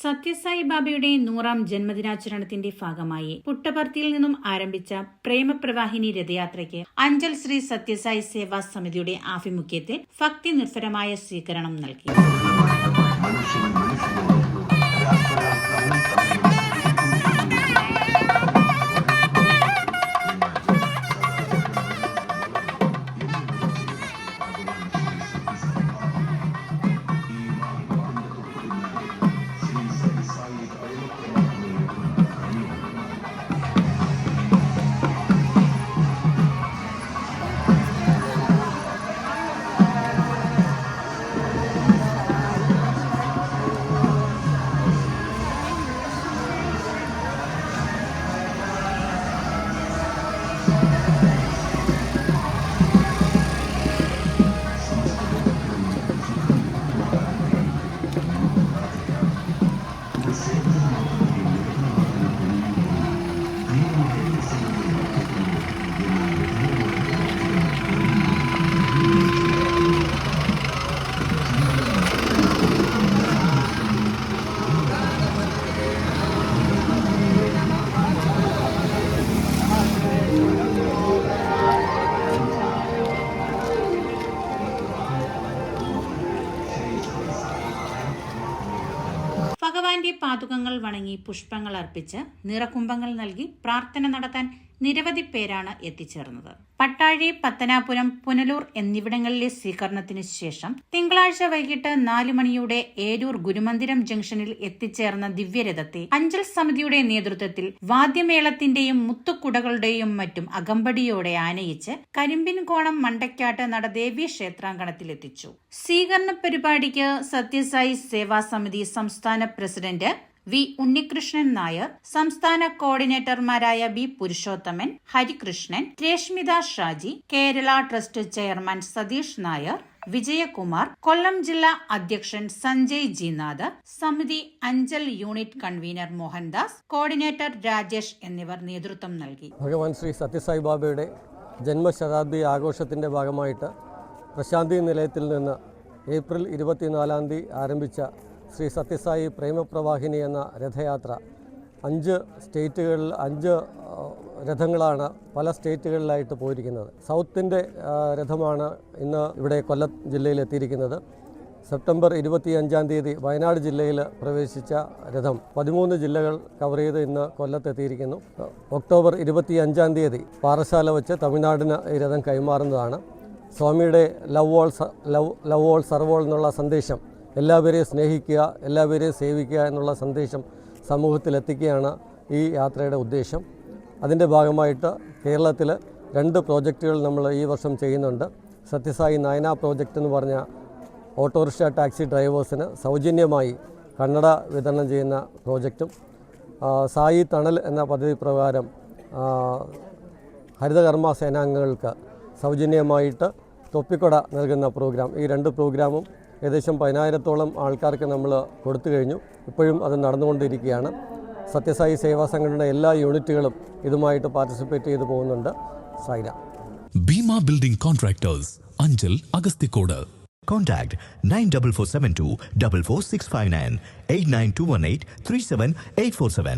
സത്യസായി ബാബയുടെ 100ാം ജന്മദിനാചരണത്തിന്റെ ഭാഗമായി പുട്ടപർത്തിയിൽ നിന്നും ആരംഭിച്ച പ്രേമപ്രവാഹിനി രഥയാത്രയ്ക്ക് അഞ്ചൽ ശ്രീ സത്യസായി സേവാ സമിതിയുടെ ആഭിമുഖ്യത്തിൽ ഭക്തി നിർഭരമായ സ്വീകരണം നൽകി. ഭഗവാന്റെ പാദുകങ്ങൾ വണങ്ങി പുഷ്പങ്ങൾ അർപ്പിച്ച് നിറകുംഭങ്ങൾ നൽകി പ്രാർത്ഥന നടത്താൻ നിരവധി പേരാണ് എത്തിച്ചേർന്നത്. പട്ടാഴി, പത്തനാപുരം, പുനലൂർ എന്നിവിടങ്ങളിലെ സ്വീകരണത്തിന് ശേഷം തിങ്കളാഴ്ച വൈകിട്ട് 4 മണിയോടെ ഏരൂർ ഗുരുമന്ദിരം ജംഗ്ഷനിൽ എത്തിച്ചേർന്ന ദിവ്യരഥത്തെ അഞ്ചൽ സമിതിയുടെ നേതൃത്വത്തിൽ വാദ്യമേളത്തിന്റെയും മുത്തുക്കുടകളുടെയും മറ്റും അകമ്പടിയോടെ ആനയിച്ച് കരിമ്പിൻകോണം മണ്ടക്കാട്ട് നടദേവി ക്ഷേത്രാങ്കണത്തിലെത്തിച്ചു. സ്വീകരണ പരിപാടിക്ക് സത്യസായി സേവാ സമിതി സംസ്ഥാന പ്രസിഡന്റ് വി ഉണ്ണികൃഷ്ണൻ നായർ, സംസ്ഥാന കോർഡിനേറ്റർമാരായ B Purushothaman, Harikrishnan, Reshmitha Shaji, Kerala trust chairman Satheesh Nair, Vijayakumar, Kollam ജില്ലാ അധ്യക്ഷൻ സഞ്ജയ് ജിനാഥ്, സമിതി Anchal unit convener Mohandas, coordinator Rajesh എന്നിവർ നേതൃത്വം നൽകി. ഭഗവാൻ ശ്രീ സത്യസായി ബാബയുടെ ജന്മശതാബ്ദി ആഘോഷത്തിന്റെ ഭാഗമായിട്ട് പ്രശാന്തി നിലയത്തിൽ നിന്ന് ഏപ്രിൽ 24-ാം തീയതി ആരംഭിച്ച ശ്രീ സത്യസായി പ്രേമപ്രവാഹിനി എന്ന രഥയാത്ര 5 സ്റ്റേറ്റുകളിൽ 5 രഥങ്ങളാണ് പല സ്റ്റേറ്റുകളിലായിട്ട് പോയിരിക്കുന്നത്. സൗത്തിൻ്റെ രഥമാണ് ഇന്ന് ഇവിടെ കൊല്ലം ജില്ലയിൽ എത്തിയിരിക്കുന്നത്. സെപ്റ്റംബർ 25-ാം തീയതി വയനാട് ജില്ലയിൽ പ്രവേശിച്ച രഥം 13 ജില്ലകൾ കവർ ചെയ്ത് ഇന്ന് കൊല്ലത്തെത്തിയിരിക്കുന്നു. ഒക്ടോബർ 25-ാം തീയതി പാറശാല വെച്ച് തമിഴ്നാടിന് ഈ രഥം കൈമാറുന്നതാണ്. സ്വാമിയുടെ ലവ് ഓൾ സർവ് ഓൾ എന്നുള്ള സന്ദേശം, എല്ലാവരെയും സ്നേഹിക്കുക, എല്ലാവരെയും സേവിക്കുക എന്നുള്ള സന്ദേശം സമൂഹത്തിലെത്തിക്കുകയാണ് ഈ യാത്രയുടെ ഉദ്ദേശം. അതിൻ്റെ ഭാഗമായിട്ട് കേരളത്തിൽ 2 പ്രോജക്റ്റുകൾ നമ്മൾ ഈ വർഷം ചെയ്യുന്നുണ്ട്. സത്യസായി നയന പ്രോജക്റ്റ് എന്ന് പറഞ്ഞ ഓട്ടോറിക്ഷ ടാക്സി ഡ്രൈവേഴ്സിന് സൗജന്യമായി കണ്ണട വിതരണം ചെയ്യുന്ന പ്രോജക്റ്റും, സായി തണൽ എന്ന പദ്ധതി പ്രകാരം ഹരിതകർമ്മ സേനാംഗങ്ങൾക്ക് സൗജന്യമായിട്ട് തൊപ്പിക്കൊട നൽകുന്ന പ്രോഗ്രാം, ഈ 2 പ്രോഗ്രാമും ഏകദേശം 10,000-ഓളം ആൾക്കാർക്ക് നമ്മൾ കൊടുത്തു കഴിഞ്ഞു. ഇപ്പോഴും അത് നടന്നുകൊണ്ടിരിക്കുകയാണ്. സത്യസായി സേവാ സംഘടനയുടെ എല്ലാ യൂണിറ്റുകളും ഇതുമായിട്ട് പാർട്ടിസിപ്പേറ്റ് ചെയ്തു പോകുന്നുണ്ട്. Sairam. Bheema building contractors, Anchal, Agasthikode. Contact 94472 44659 89218 37847.